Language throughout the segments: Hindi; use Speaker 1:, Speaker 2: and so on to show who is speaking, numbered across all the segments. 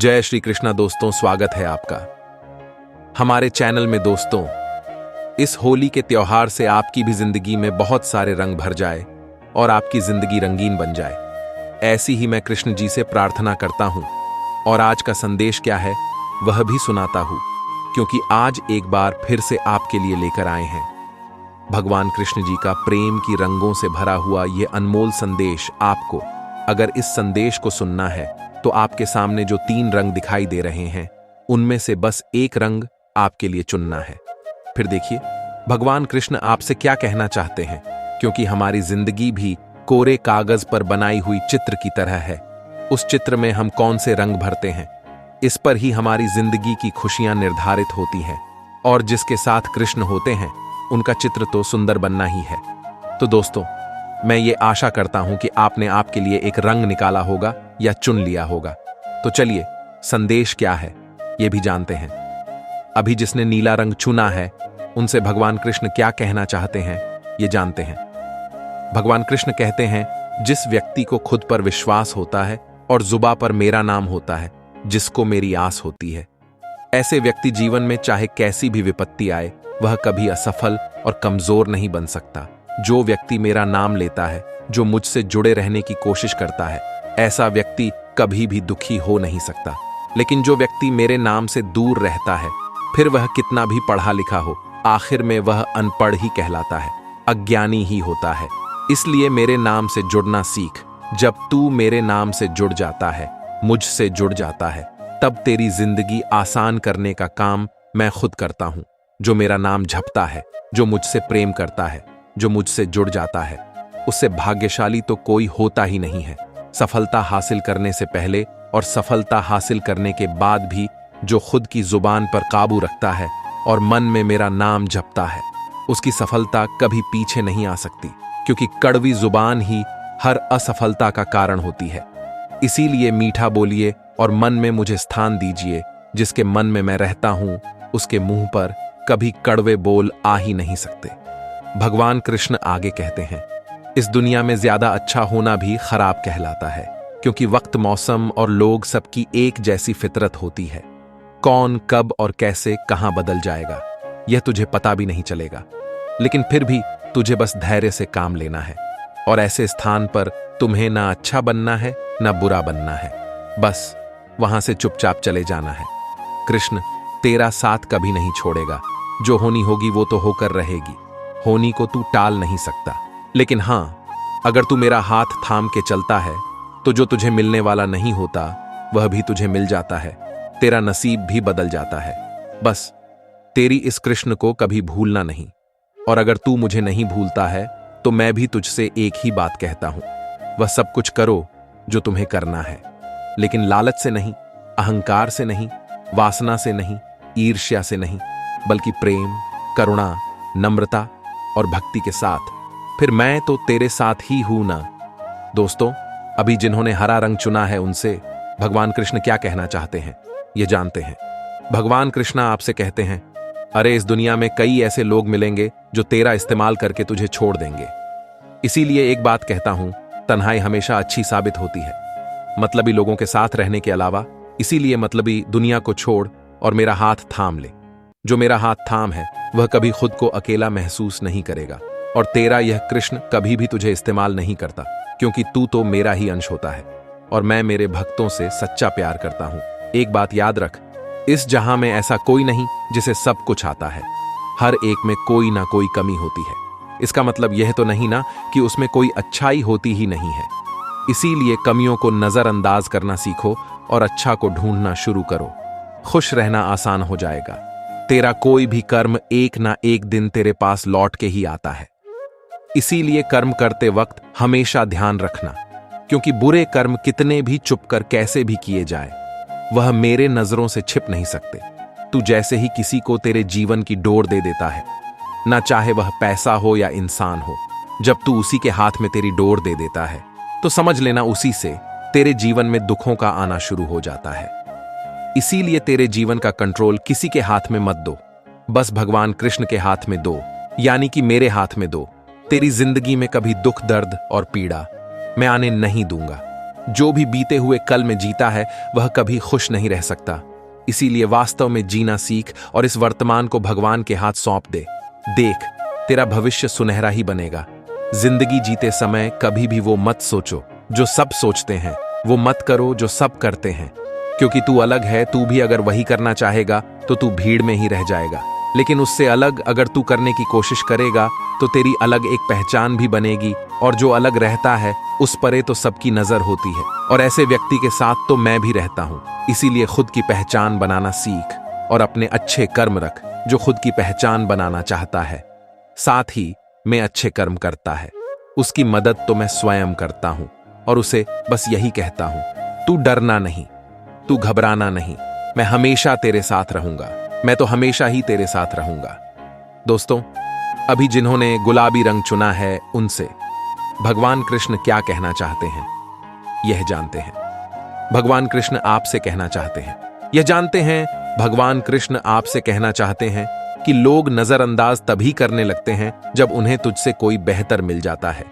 Speaker 1: जय श्री कृष्णा दोस्तों, स्वागत है आपका हमारे चैनल में। दोस्तों, इस होली के त्योहार से आपकी भी जिंदगी में बहुत सारे रंग भर जाए और आपकी जिंदगी रंगीन बन जाए, ऐसी ही मैं कृष्ण जी से प्रार्थना करता हूं। और आज का संदेश क्या है वह भी सुनाता हूं, क्योंकि आज एक बार फिर से आपके लिए लेकर आए हैं भगवान कृष्ण जी का प्रेम की रंगों से भरा हुआ ये अनमोल संदेश। आपको अगर इस संदेश को सुनना है तो आपके सामने जो 3 रंग दिखाई दे रहे हैं उनमें से बस एक रंग आपके लिए चुनना है। फिर देखिए भगवान कृष्ण आपसे क्या कहना चाहते हैं, क्योंकि हमारी जिंदगी भी कोरे कागज पर बनाई हुई चित्र की तरह है। उस चित्र में हम कौन से रंग भरते हैं, इस पर ही हमारी जिंदगी की खुशियां निर्धारित होती हैं। और जिसके साथ कृष्ण होते हैं उनका चित्र तो सुंदर बनना ही है। तो दोस्तों, मैं ये आशा करता हूं कि आपने आपके लिए एक रंग निकाला होगा या चुन लिया होगा। तो चलिए संदेश क्या है ये भी जानते हैं। अभी जिसने नीला रंग चुना है उनसे भगवान कृष्ण क्या कहना चाहते हैं ये जानते हैं। भगवान कृष्ण कहते हैं, जिस व्यक्ति को खुद पर विश्वास होता है और जुबां पर मेरा नाम होता है, जिसको मेरी आस होती है, ऐसे व्यक्ति जीवन में चाहे कैसी भी विपत्ति आए वह कभी असफल और कमजोर नहीं बन सकता। जो व्यक्ति मेरा नाम लेता है, जो मुझसे जुड़े रहने की कोशिश करता है, ऐसा व्यक्ति कभी भी दुखी हो नहीं सकता। लेकिन जो व्यक्ति मेरे नाम से दूर रहता है, फिर वह कितना भी पढ़ा लिखा हो, आखिर में वह अनपढ़ ही कहलाता है, अज्ञानी ही होता है। इसलिए मेरे नाम से जुड़ना सीख। जब तू मेरे नाम से जुड़ जाता है, मुझसे जुड़ जाता है, तब तेरी जिंदगी आसान करने का काम मैं खुद करता हूं। जो मेरा नाम जपता है, जो मुझसे प्रेम करता है, जो मुझसे जुड़ जाता है, उससे भाग्यशाली तो कोई होता ही नहीं है। सफलता हासिल करने से पहले और सफलता हासिल करने के बाद भी जो खुद की जुबान पर काबू रखता है और मन में मेरा नाम जपता है, उसकी सफलता कभी पीछे नहीं आ सकती, क्योंकि कड़वी जुबान ही हर असफलता का कारण होती है। इसीलिए मीठा बोलिए और मन में मुझे स्थान दीजिए। जिसके मन में मैं रहता हूं उसके मुंह पर कभी कड़वे बोल आ ही नहीं सकते। भगवान कृष्ण आगे कहते हैं, इस दुनिया में ज्यादा अच्छा होना भी खराब कहलाता है, क्योंकि वक्त, मौसम और लोग सबकी एक जैसी फितरत होती है। कौन कब और कैसे कहां बदल जाएगा यह तुझे पता भी नहीं चलेगा। लेकिन फिर भी तुझे बस धैर्य से काम लेना है, और ऐसे स्थान पर तुम्हें ना अच्छा बनना है ना बुरा बनना है, बस वहां से चुपचाप चले जाना है। कृष्ण तेरा साथ कभी नहीं छोड़ेगा। जो होनी होगी वो तो होकर रहेगी, होनी को तू टाल नहीं सकता। लेकिन हां, अगर तू मेरा हाथ थाम के चलता है तो जो तुझे मिलने वाला नहीं होता वह भी तुझे मिल जाता है, तेरा नसीब भी बदल जाता है। बस तेरी इस कृष्ण को कभी भूलना नहीं। और अगर तू मुझे नहीं भूलता है तो मैं भी तुझसे एक ही बात कहता हूं, वह सब कुछ करो जो तुम्हें करना है, लेकिन लालच से नहीं, अहंकार से नहीं, वासना से नहीं, ईर्ष्या से नहीं, बल्कि प्रेम, करुणा, नम्रता और भक्ति के साथ। फिर मैं तो तेरे साथ ही हूं ना। दोस्तों, अभी जिन्होंने हरा रंग चुना है उनसे भगवान कृष्ण क्या कहना चाहते हैं ये जानते हैं। भगवान कृष्ण आपसे कहते हैं, अरे इस दुनिया में कई ऐसे लोग मिलेंगे जो तेरा इस्तेमाल करके तुझे छोड़ देंगे। इसीलिए एक बात कहता हूं, तन्हाई हमेशा अच्छी साबित होती है। मतलबी लोगों के साथ रहने के अलावा, इसीलिए मतलबी दुनिया को छोड़ और मेरा हाथ थाम ले। जो मेरा हाथ थाम है वह कभी खुद को अकेला महसूस नहीं करेगा, और तेरा यह कृष्ण कभी भी तुझे इस्तेमाल नहीं करता, क्योंकि तू तो मेरा ही अंश होता है और मैं मेरे भक्तों से सच्चा प्यार करता हूं। एक बात याद रख, इस जहां में ऐसा कोई नहीं जिसे सब कुछ आता है। हर एक में कोई ना कोई कमी होती है। इसका मतलब यह तो नहीं ना कि उसमें कोई अच्छाई होती ही नहीं है। इसीलिए कमियों को नजरअंदाज करना सीखो और अच्छा को ढूंढना शुरू करो। खुश रहना आसान हो जाएगा। तेरा कोई भी कर्म एक ना एक दिन तेरे पास लौट के ही आता है। इसीलिए कर्म करते वक्त हमेशा ध्यान रखना, क्योंकि बुरे कर्म कितने भी चुप कर कैसे भी किए जाए, वह मेरे नजरों से छिप नहीं सकते। तू जैसे ही किसी को तेरे जीवन की डोर दे देता है, ना चाहे वह पैसा हो या इंसान हो, जब तू उसी के हाथ में तेरी डोर दे देता है तो समझ लेना उसी से तेरे जीवन में दुखों का आना शुरू हो जाता है। इसीलिए तेरे जीवन का कंट्रोल किसी के हाथ में मत दो, बस भगवान कृष्ण के हाथ में दो, यानी कि मेरे हाथ में दो। तेरी जिंदगी में कभी दुख, दर्द और पीड़ा मैं आने नहीं दूंगा। जो भी बीते हुए कल में जीता है वह कभी खुश नहीं रह सकता। इसीलिए वास्तव में जीना सीख और इस वर्तमान को भगवान के हाथ सौंप दे। देख, तेरा भविष्य सुनहरा ही बनेगा। जिंदगी जीते समय कभी भी वो मत सोचो जो सब सोचते हैं, वो मत करो जो सब करते हैं, क्योंकि तू अलग है। तू भी अगर वही करना चाहेगा तो तू भीड़ में ही रह जाएगा, लेकिन उससे अलग अगर तू करने की कोशिश करेगा तो तेरी अलग एक पहचान भी बनेगी। और जो अलग रहता है उस परे तो सबकी नजर होती है, और ऐसे व्यक्ति के साथ तो मैं भी रहता हूं। इसीलिए खुद की पहचान बनाना सीख और अपने अच्छे कर्म रख जो खुद की पहचान बनाना चाहता है, साथ ही मैं अच्छे कर्म करता है, उसकी मदद तो मैं स्वयं करता हूं और उसे बस यही कहता हूं, तू डरना नहीं, तू घबराना नहीं, मैं हमेशा तेरे साथ रहूंगा, मैं तो हमेशा ही तेरे साथ रहूंगा। दोस्तों, अभी जिन्होंने गुलाबी रंग चुना है उनसे भगवान कृष्ण क्या कहना चाहते हैं यह जानते हैं। भगवान कृष्ण आपसे कहना चाहते हैं, यह जानते हैं। भगवान कृष्ण आपसे कहना चाहते हैं कि लोग नजरअंदाज तभी करने लगते हैं जब उन्हें तुझसे कोई बेहतर मिल जाता है,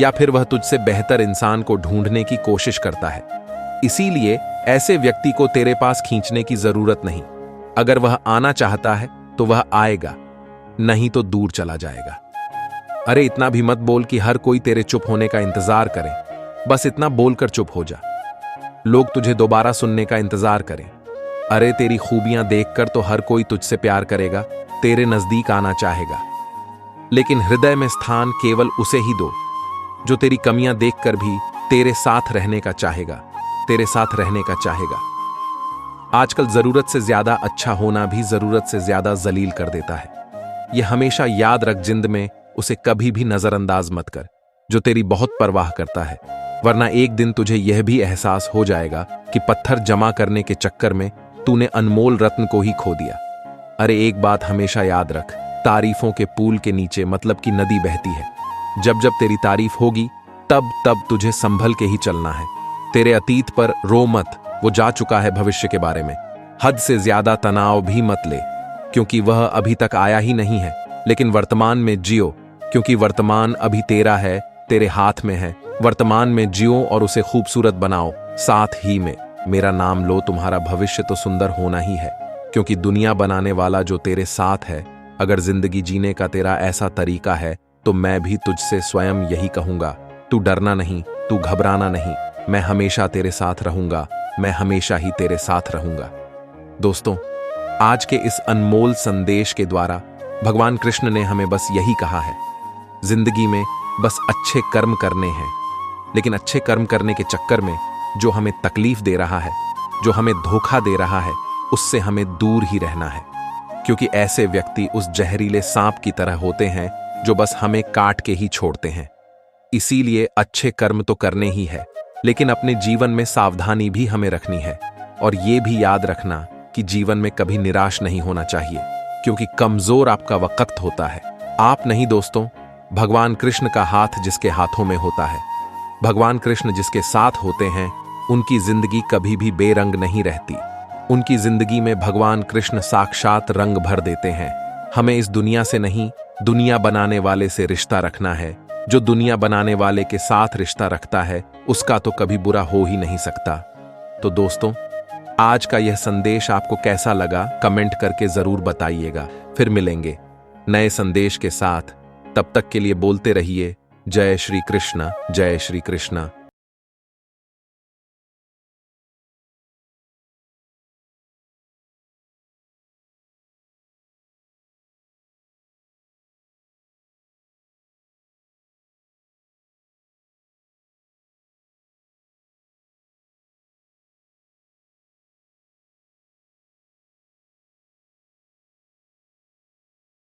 Speaker 1: या फिर वह तुझसे बेहतर इंसान को ढूंढने की कोशिश करता है। इसीलिए ऐसे व्यक्ति को तेरे पास खींचने की जरूरत नहीं। अगर वह आना चाहता है तो वह आएगा, नहीं तो दूर चला जाएगा। अरे इतना भी मत बोल कि हर कोई तेरे चुप होने का इंतजार करे, बस इतना बोलकर चुप हो जा, लोग तुझे दोबारा सुनने का इंतजार करें। अरे तेरी खूबियां देखकर तो हर कोई तुझसे प्यार करेगा, तेरे नजदीक आना चाहेगा, लेकिन हृदय में स्थान केवल उसे ही दो जो तेरी कमियां देखकर भी तेरे साथ रहने का चाहेगा, तेरे साथ रहने का चाहेगा। आजकल जरूरत से ज्यादा अच्छा होना भी जरूरत से ज्यादा जलील कर देता है। यह हमेशा याद रख, जिंद में उसे कभी भी नजरअंदाज मत कर जो तेरी बहुत परवाह करता है, वरना एक दिन तुझे यह भी एहसास हो जाएगा कि पत्थर जमा करने के चक्कर में तूने अनमोल रत्न को ही खो दिया। अरे एक बात हमेशा याद रख, तारीफों के पुल के नीचे मतलब की नदी बहती है। जब जब तेरी तारीफ होगी तब तब तुझे संभल के ही चलना है। तेरे अतीत पर रो मत, वो जा चुका है। भविष्य के बारे में हद से ज्यादा तनाव भी मत ले, क्योंकि वह अभी तक आया ही नहीं है। लेकिन वर्तमान में जियो, क्योंकि वर्तमान अभी तेरा है, तेरे हाथ में है। वर्तमान में जियो और उसे खूबसूरत बनाओ। साथ ही में मेरा नाम लो, तुम्हारा भविष्य तो सुंदर होना ही है, क्योंकि दुनिया बनाने वाला जो तेरे साथ है। अगर जिंदगी जीने का तेरा ऐसा तरीका है तो मैं भी तुझसे स्वयं यही कहूंगा, तू डरना नहीं, तू घबराना नहीं, मैं हमेशा तेरे साथ रहूंगा, मैं हमेशा ही तेरे साथ रहूंगा। दोस्तों, आज के इस अनमोल संदेश के द्वारा भगवान कृष्ण ने हमें बस यही कहा है, जिंदगी में बस अच्छे कर्म करने हैं, लेकिन अच्छे कर्म करने के चक्कर में जो हमें तकलीफ दे रहा है, जो हमें धोखा दे रहा है, उससे हमें दूर ही रहना है, क्योंकि ऐसे व्यक्ति उस जहरीले सांप की तरह होते हैं जो बस हमें काट के ही छोड़ते हैं। इसीलिए अच्छे कर्म तो करने ही है, लेकिन अपने जीवन में सावधानी भी हमें रखनी है, और ये भी याद रखना कि जीवन में कभी निराश नहीं होना चाहिए, क्योंकि कमजोर आपका वक्त होता है, आप नहीं दोस्तों। भगवान कृष्ण का हाथ जिसके हाथों में होता है, भगवान कृष्ण जिसके साथ होते हैं, उनकी जिंदगी कभी भी बेरंग नहीं रहती। उनकी जिंदगी में भगवान कृष्ण साक्षात रंग भर देते हैं। हमें इस दुनिया से नहीं, दुनिया बनाने वाले से रिश्ता रखना है। जो दुनिया बनाने वाले के साथ रिश्ता रखता है उसका तो कभी बुरा हो ही नहीं सकता। तो दोस्तों, आज का यह संदेश आपको कैसा लगा कमेंट करके जरूर बताइएगा। फिर मिलेंगे नए संदेश के साथ, तब तक के लिए बोलते रहिए जय श्री कृष्ण, जय श्री कृष्ण।